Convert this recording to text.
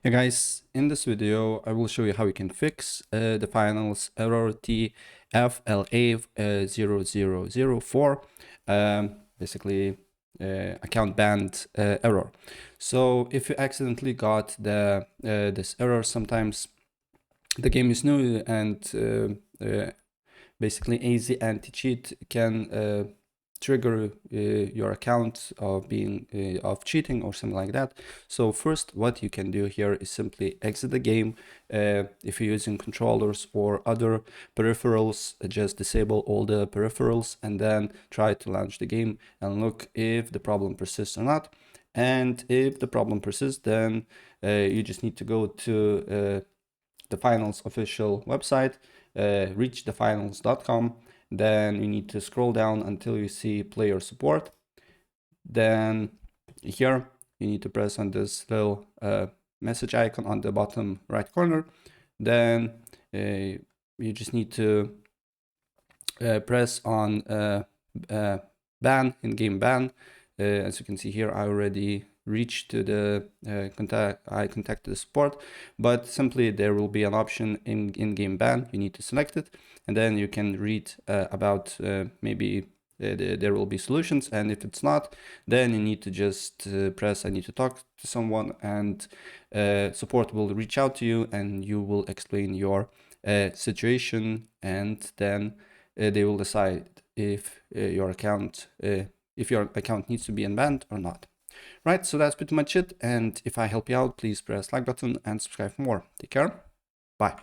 Hey guys, in this video I will show you how you can fix the finals error TFLA0004, basically account banned error. So if you accidentally got this error, sometimes the game is new and basically AZ anti-cheat can trigger your account of being of cheating or something like that. So first, what you can do here is simply exit the game. If you're using controllers or other peripherals, just disable all the peripherals and then try to launch the game and look if the problem persists or not. And if the problem persists, then you just need to go to the finals official website, reachthefinals.com. Then you need to scroll down until you see player support. Then here you need to press on this little message icon on the bottom right corner. Then you just need to press on ban, in-game ban. As you can see here, I already reached to the I contacted the support, but simply there will be an option in-game ban. You need to select it, and then you can read about maybe there will be solutions, and if it's not, then you need to just press I need to talk to someone, and support will reach out to you and you will explain your situation, and then they will decide if your account needs to be unbanned or not. Right, so that's pretty much it, and if I help you out, please press like button and subscribe for more. Take care, bye.